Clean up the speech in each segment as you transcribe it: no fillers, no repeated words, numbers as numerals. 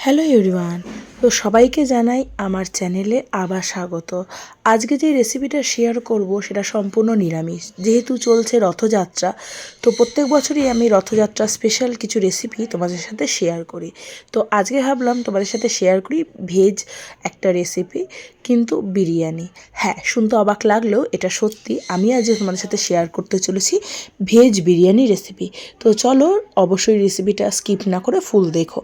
Hello everyone. তো সবাইকে জানাই আমার চ্যানেলে আবার স্বাগত। আজকে যে রেসিপিটা শেয়ার করব সেটা সম্পূর্ণ নিরামিষ, যেহেতু চলছে রথযাত্রা। তো প্রত্যেক বছরই আমি রথযাত্রা স্পেশাল কিছু রেসিপি তোমাদের সাথে শেয়ার করি। তো আজকে ভাবলাম তোমাদের সাথে শেয়ার করি ভেজ একটা রেসিপি, কিন্তু বিরিয়ানি। হ্যাঁ, শুনতে অবাক লাগলেও এটা সত্যি। আমি আজ তোমাদের সাথে শেয়ার করতে চলেছি ভেজ বিরিয়ানি রেসিপি। তো চলো, অবশ্যই রেসিপিটা স্কিপ না করে ফুল দেখো।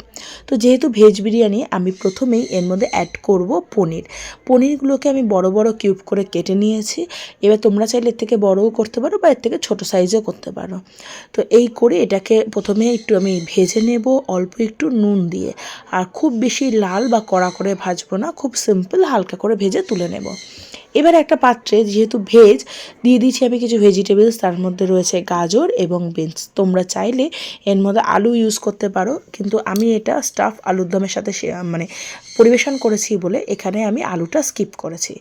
তো যেহেতু ভেজ বিরিয়ানি, আমি প্রথমেই এর মধ্যে অ্যাড করব পনির। পনিরগুলোকে আমি বড় বড় কিউব করে কেটে নিয়েছি। এবার তোমরা চাইলে এর থেকে বড়ও করতে পারো বা এর থেকে ছোটো সাইজও করতে পারো। তো এই করে এটাকে প্রথমে একটু আমি ভেজে নেব অল্প একটু নুন দিয়ে। আর খুব বেশি লাল বা কড়া করে ভাজবো না, খুব সিম্পল হালকা করে ভেজে তুলে নেব। এবার একটা পাত্রে যেহেতু ভেজ, দিয়ে দিচ্ছি আমি কিছু ভেজিটেবলস। তার মধ্যে রয়েছে গাজর এবং বিনস। তোমরা চাইলে এর মধ্যে আলু ইউজ করতে পারো, কিন্তু আমি এটা স্টাফ আলুর দমের সাথে পরিবেশন করেছি বলে এখানে আমি আলুটা স্কিপ করেছি।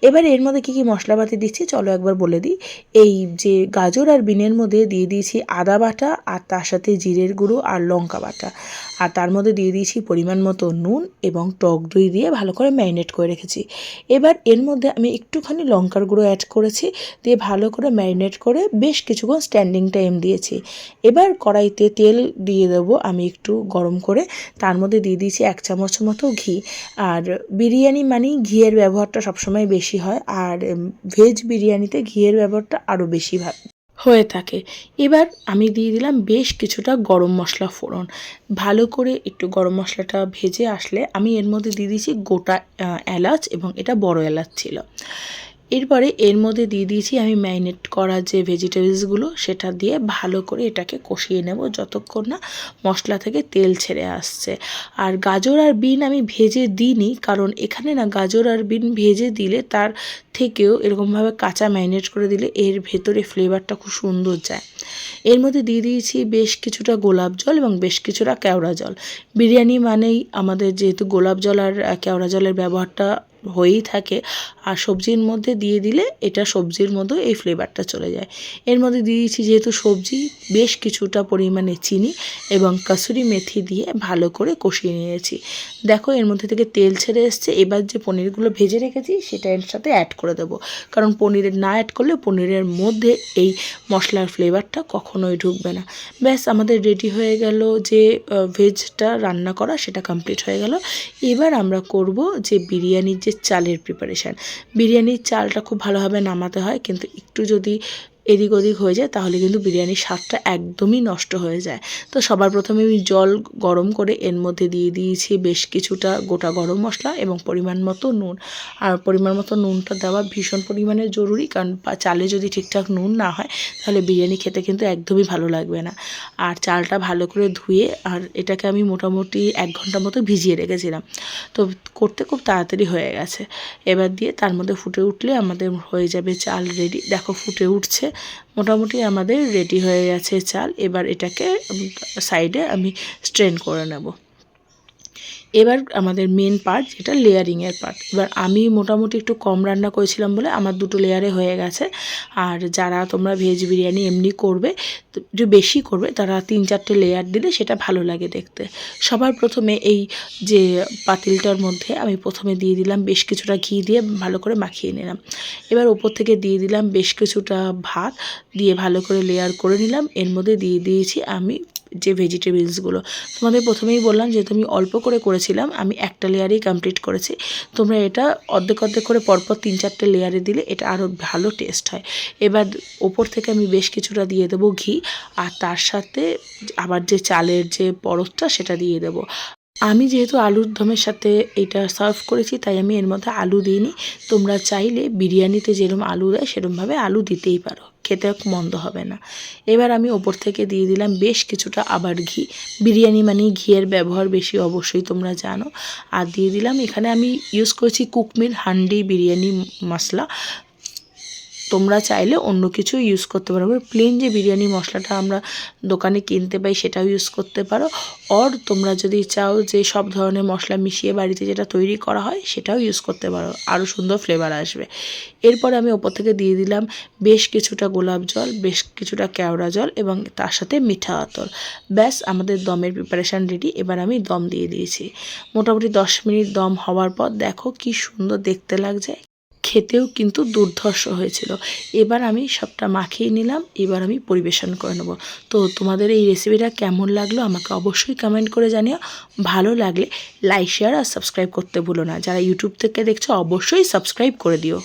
এবার এর মধ্যে কী কী মশলাপাতি দিচ্ছি চলো একবার বলে দিই। এই যে গাজর আর বিনের মধ্যে দিয়ে দিয়েছি আদা বাটা, আর তার সাথে জিরের গুঁড়ো আর লঙ্কা বাটা। আর তার মধ্যে দিয়ে দিয়েছি পরিমাণ মতো নুন এবং টক দই দিয়ে ভালো করে ম্যারিনেট করে রেখেছি। এবার এর মধ্যে আমি একটুখানি লঙ্কার গুঁড়ো অ্যাড করেছি, দিয়ে ভালো করে ম্যারিনেট করে বেশ কিছুক্ষণ স্ট্যান্ডিং টাইম দিয়েছি। এবার কড়াইতে তেল দিয়ে দেবো আমি একটু গরম করে। তার মধ্যে দিয়ে দিয়েছি 1 চামচ মতো ঘি। আর বিরিয়ানি মানেই ঘিয়ের ব্যবহারটা সবসময় বেশি হয়, আর ভেজ বিরিয়ানিতে ঘিয়ের ব্যবহারটা আরও বেশি হয়ে থাকে। এবার আমি দিয়ে দিলাম বেশ কিছুটা গরম মশলা ফোড়ন। ভালো করে একটু গরম মশলাটা ভেজে আসলে আমি এর মধ্যে দিয়ে দিয়েছি গোটা এলাচ, এবং এটা বড় এলাচ ছিল। এরপরে এর মধ্যে দিয়ে দিয়েছি আমি ম্যারিনেট করা যে ভেজিটেবলসগুলো, সেটা দিয়ে ভালো করে এটাকে কষিয়ে নেব যতক্ষণ না মশলা থেকে তেল ছেড়ে আসছে। আর গাজর আর বিন আমি ভেজে দিইনি, কারণ এখানে না গাজর আর বিন ভেজে দিলে তার থেকেও এরকমভাবে কাঁচা ম্যারিনেট করে দিলে এর ভেতরে ফ্লেভারটা খুব সুন্দর যায়। এর মধ্যে দিয়ে দিয়েছি বেশ কিছুটা গোলাপ জল এবং বেশ কিছুটা কেওড়া জল। বিরিয়ানি মানেই আমাদের যেহেতু গোলাপ জল আর কেওড়া জলের ব্যবহারটা হয়েই থাকে, আর সবজির মধ্যে দিয়ে দিলে এটা সবজির মধ্যে এই ফ্লেভারটা চলে যায়। এর মধ্যে দিয়ে দিয়েছি যেহেতু সবজি, বেশ কিছুটা পরিমাণে চিনি এবং কাসুরি মেথি দিয়ে ভালো করে কষিয়ে নিয়েছি। দেখো এর মধ্যে থেকে তেল ছেড়ে এসছে। এবার যে পনিরগুলো ভেজে রেখেছি সেটা এর সাথে অ্যাড করে দেবো, কারণ পনিরের না অ্যাড করলে পনিরের মধ্যে এই মশলার ফ্লেভারটা কখনোই ঢুকবে না। ব্যাস আমাদের রেডি হয়ে গেল যে ভেজটা রান্না করা, সেটা কমপ্লিট হয়ে গেল। এবার আমরা করব যে বিরিয়ানির যে চালের প্রিপারেশান। বিরিয়ানির চালটা খুব ভালোভাবে নামাতে হয়, কিন্তু একটু যদি এদিক ওদিক হয়ে যায় তাহলে কিন্তু বিরিয়ানির স্বাদটা একদমই নষ্ট হয়ে যায়। তো সবার প্রথমে আমি জল গরম করে এর মধ্যে দিয়ে দিয়েছি বেশ কিছুটা গোটা গরম মশলা এবং পরিমাণ মতো নুন। আর পরিমাণ মতো নুনটা দেওয়া ভীষণ পরিমাণে জরুরি, কারণ চালে যদি ঠিকঠাক নুন না হয় তাহলে বিরিয়ানি খেতে কিন্তু একদমই ভালো লাগবে না। আর চালটা ভালো করে ধুয়ে, আর এটাকে আমি মোটামুটি 1 ঘন্টা মতো ভিজিয়ে রেখেছিলাম। তো করতে খুব তাড়াতাড়ি হয়ে গেছে। এবার দিয়ে তার মধ্যে ফুটে উঠলে আমাদের হয়ে যাবে চাল রেডি। দেখো ফুটে উঠছে, মোটামুটি আমাদের রেডি হয়ে গেছে চাল। এবার এটাকে সাইডে আমি স্ট্রেন করে নেব। এবার আমাদের মেন পার্ট, যেটা লেয়ারিংয়ের পার্ট। এবার আমি মোটামুটি একটু কম রান্না করেছিলাম বলে আমার 2টো লেয়ারে হয়ে গেছে। আর যারা তোমরা ভেজ বিরিয়ানি এমনি করবে, একটু বেশি করবে, তারা 3-4টে লেয়ার দিলে সেটা ভালো লাগে দেখতে। সবার প্রথমে এই যে পাতিলটার মধ্যে আমি প্রথমে দিয়ে দিলাম বেশ কিছুটা ঘি, দিয়ে ভালো করে মাখিয়ে নিলাম। এবার ওপর থেকে দিয়ে দিলাম বেশ কিছুটা ভাত, দিয়ে ভালো করে লেয়ার করে নিলাম। এর মধ্যে দিয়ে দিয়েছি আমি যে ভেজিটেবলসগুলো। তোমাদের প্রথমেই বললাম যেহেতু আমি অল্প করে করেছিলাম, আমি একটা লেয়ারেই কমপ্লিট করেছি। তোমরা এটা অর্ধেক অর্ধেক করে পরপর 3-4টে লেয়ারে দিলে এটা আরও ভালো টেস্ট হয়। এবার ওপর থেকে আমি বেশ কিছুটা দিয়ে দেবো ঘি, আর তার সাথে আবার যে চালের যে পরতটা সেটা দিয়ে দেবো। আমি যেহেতু আলুর দমের সাথে এটা সার্ভ করেছি, তাই আমি এর মধ্যে আলু দিইনি। তোমরা চাইলে বিরিয়ানিতে যেরকম আলু দেয় সেরকমভাবে আলু দিতেই পারো, খেতে মন্দ হবে না। এবার আমি ওপর থেকে দিয়ে দিলাম বেশ কিছুটা আবার ঘি। বিরিয়ানি মানেই ঘিয়ের ব্যবহার বেশি, অবশ্যই তোমরা জানো। আর দিয়ে দিলাম, এখানে আমি ইউজ করেছি কুকমির হান্ডি বিরিয়ানি মশলা। তোমরা চাইলে অন্য কিছু ইউজ করতে পারো, প্লেন যে বিরিয়ানি মশলাটা আমরা দোকানে কিনতে পাই সেটাও ইউজ করতে পারো। অর তোমরা যদি চাও যে সব ধরনের মশলা মিশিয়ে বাড়িতে যেটা তৈরি করা হয় সেটাও ইউজ করতে পারো, আরও সুন্দর ফ্লেভার আসবে। এরপরে আমি ওপর থেকে দিয়ে দিলাম বেশ কিছুটা গোলাপ জল, বেশ কিছুটা কেওড়া জল এবং তার সাথে মিঠা আতর। ব্যাস আমাদের দমের প্রিপারেশান রেডি। এবার আমি দম দিয়ে দিয়েছি। মোটামুটি 10 মিনিট দম হওয়ার পর দেখো কি সুন্দর দেখতে লাগছে, খেতেও কিন্তু দুর্ধর্ষ হয়েছিল। এবার আমি সবটা মাখিয়ে নিলাম, এবার আমি পরিবেশন করে নেব। তো তোমাদের এই রেসিপিটা কেমন লাগলো আমাকে অবশ্যই কমেন্ট করে জানিও। ভালো লাগলে লাইক, শেয়ার আর সাবস্ক্রাইব করতে ভুলো না। যারা ইউটিউব থেকে দেখছো অবশ্যই সাবস্ক্রাইব করে দিও।